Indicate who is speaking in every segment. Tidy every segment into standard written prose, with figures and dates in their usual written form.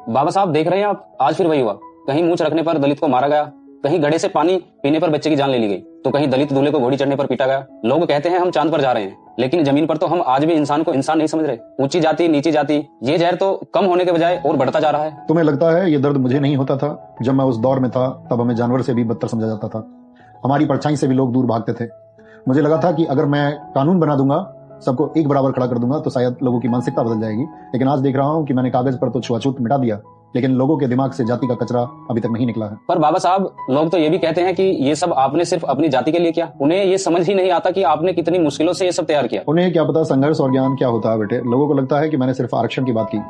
Speaker 1: बाबा साहब देख रहे हैं आप, आज फिर वही हुआ। कहीं मूंछ रखने पर दलित को मारा गया, कहीं घड़े से पानी पीने पर बच्चे की जान ले ली गई, तो कहीं दलित दूल्हे को घोड़ी चढ़ने पर पीटा गया। लोग कहते हैं हम चांद पर जा रहे हैं, लेकिन जमीन पर तो हम आज भी इंसान को इंसान नहीं समझ रहे। ऊंची जाति नीची जाति, ये जहर तो कम होने के बजाय और बढ़ता जा रहा है।
Speaker 2: तुम्हें लगता है ये दर्द मुझे नहीं होता था? जब मैं उस दौर में था तब हमें जानवर से भी बदतर समझा जाता था। हमारी परछाई से भी लोग दूर भागते थे। मुझे लगा था कि अगर मैं कानून बना दूंगा, सबको एक बराबर खड़ा कर दूंगा, तो शायद लोगों की मानसिकता बदल जाएगी। लेकिन आज देख रहा हूं कि मैंने कागज पर तो छुआछूत मिटा दिया, लेकिन लोगों के दिमाग से जाति का कचरा अभी तक नहीं निकला है।
Speaker 1: पर बाबा साहब, लोग तो ये भी कहते हैं कि ये सब आपने सिर्फ अपनी जाति के लिए किया। उन्हें ये समझ ही नहीं आता कि आपने कितनी मुश्किलों से ये सब तैयार किया।
Speaker 2: उन्हें क्या पता संघर्ष और ज्ञान क्या होता है बेटे। लोगों को लगता है कि मैंने सिर्फ आरक्षण की बात की।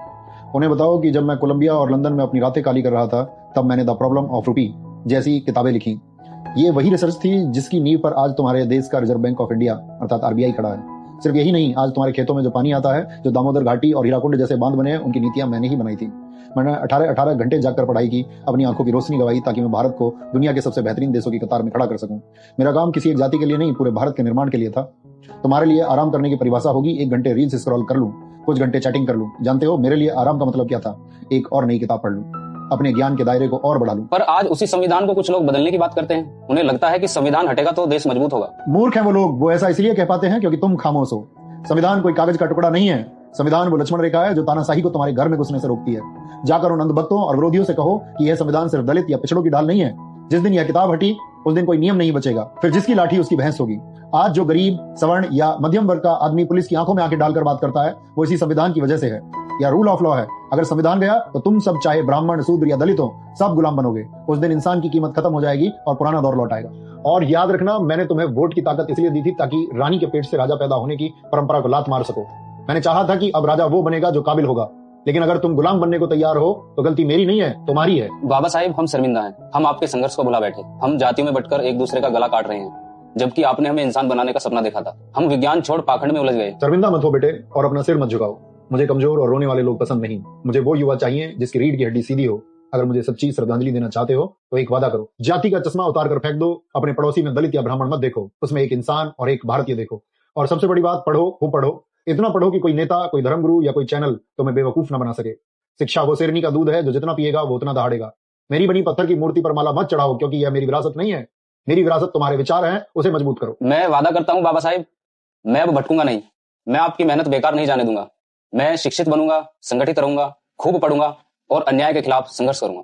Speaker 2: उन्हें बताओ कि जब मैं कोलंबिया और लंदन में अपनी रातें काली कर रहा था, तब मैंने द प्रॉब्लम ऑफ रूपी जैसी किताबें लिखी। ये वही रिसर्च थी जिसकी नींव पर आज तुम्हारे देश का रिजर्व बैंक ऑफ इंडिया अर्थात आरबीआई खड़ा है। सिर्फ यही नहीं, आज तुम्हारे खेतों में जो पानी आता है, जो दामोदर घाटी और हीराकुंड जैसे बांध बने हैं, उनकी नीतियां मैंने ही बनाई थी। मैंने 18 घंटे जाकर पढ़ाई की, अपनी आंखों की रोशनी गवाई, ताकि मैं भारत को दुनिया के सबसे बेहतरीन देशों की कतार में खड़ा कर सकूं। मेरा काम किसी एक जाति के लिए नहीं, पूरे भारत के निर्माण के लिए था। तुम्हारे लिए आराम करने की परिभाषा होगी 1 घंटे रील्स स्क्रॉल कर लूं, कुछ घंटे चैटिंग कर लूं। जानते हो मेरे लिए आराम का मतलब क्या था? एक और नई किताब पढ़ लूं, अपने ज्ञान के दायरे को और बढ़ा लूं।
Speaker 1: पर आज उसी संविधान को कुछ लोग बदलने की बात करते हैं। उन्हें लगता है कि संविधान हटेगा तो देश मजबूत होगा।
Speaker 2: मूर्ख हैं वो लोग। वो ऐसा इसलिए कह पाते हैं क्योंकि तुम खामोश हो। संविधान कोई कागज का टुकड़ा नहीं है। संविधान वो लक्ष्मण रेखा है जो तानाशाही को तुम्हारे घर में घुसने से रोकती है। जाकर उन अंधभक्तों और विरोधियों से कहो कि यह संविधान सिर्फ दलित या पिछड़ों की ढाल नहीं है। जिस दिन यह किताब हटी, उस दिन कोई नियम नहीं बचेगा। फिर जिसकी लाठी उसकी भैंस होगी। आज जो गरीब, सवर्ण या मध्यम वर्ग का आदमी पुलिस की आंखों में आंखें डालकर बात करता है, वो इसी संविधान की वजह से है। या रूल ऑफ लॉ है। अगर संविधान गया तो तुम सब, चाहे ब्राह्मण, शूद्र या दलित हो, सब गुलाम बनोगे। उस दिन इंसान की कीमत खत्म हो जाएगी और पुराना दौर लौट आएगा। और याद रखना, मैंने तुम्हें वोट की ताकत इसलिए दी थी ताकि रानी के पेट से राजा पैदा होने की परंपरा को लात मार सको। मैंने चाहा था कि अब राजा वो बनेगा जो काबिल होगा। लेकिन अगर तुम गुलाम बनने को तैयार हो तो गलती मेरी नहीं है, तुम्हारी है।
Speaker 1: बाबा साहिब, हम शर्मिंदा हैं। हम आपके संघर्ष को भुला बैठे। हम जातियों में बंटकर एक दूसरे का गला काट रहे हैं, जबकि आपने हमें इंसान बनाने का सपना देखा था। हम विज्ञान छोड़ पाखंड में उलझ गए।
Speaker 2: शर्मिंदा मत हो बेटे, और अपना सिर मत झुकाओ। मुझे कमजोर और रोने वाले लोग पसंद नहीं। मुझे वो युवा चाहिए जिसकी रीढ़ की हड्डी सीधी हो। अगर मुझे सच्ची श्रद्धांजलि देना चाहते हो तो एक वादा करो, जाति का चश्मा उतार कर फेंक दो। अपने पड़ोसी में दलित या ब्राह्मण मत देखो, उसमें एक इंसान और एक भारतीय देखो। और सबसे बड़ी बात, पढ़ो, खूब पढ़ो। इतना पढ़ो कि कोई नेता, कोई धर्मगुरु या कोई चैनल तुम्हें बेवकूफ न बना सके। शिक्षा वो शेरनी का दूध है जो जितना पिएगा वो उतना दहाड़ेगा। मेरी बनी पत्थर की मूर्ति पर माला मत चढ़ाओ, क्योंकि यह मेरी विरासत नहीं है। मेरी विरासत तुम्हारे विचार हैं, उसे मजबूत करो।
Speaker 1: मैं वादा करता हूँ बाबा साहिब, मैं अब भटकूंगा नहीं। मैं आपकी मेहनत बेकार नहीं जाने दूंगा। मैं शिक्षित बनूंगा, संगठित रहूंगा, खूब पढ़ूंगा और अन्याय के खिलाफ संघर्ष करूंगा।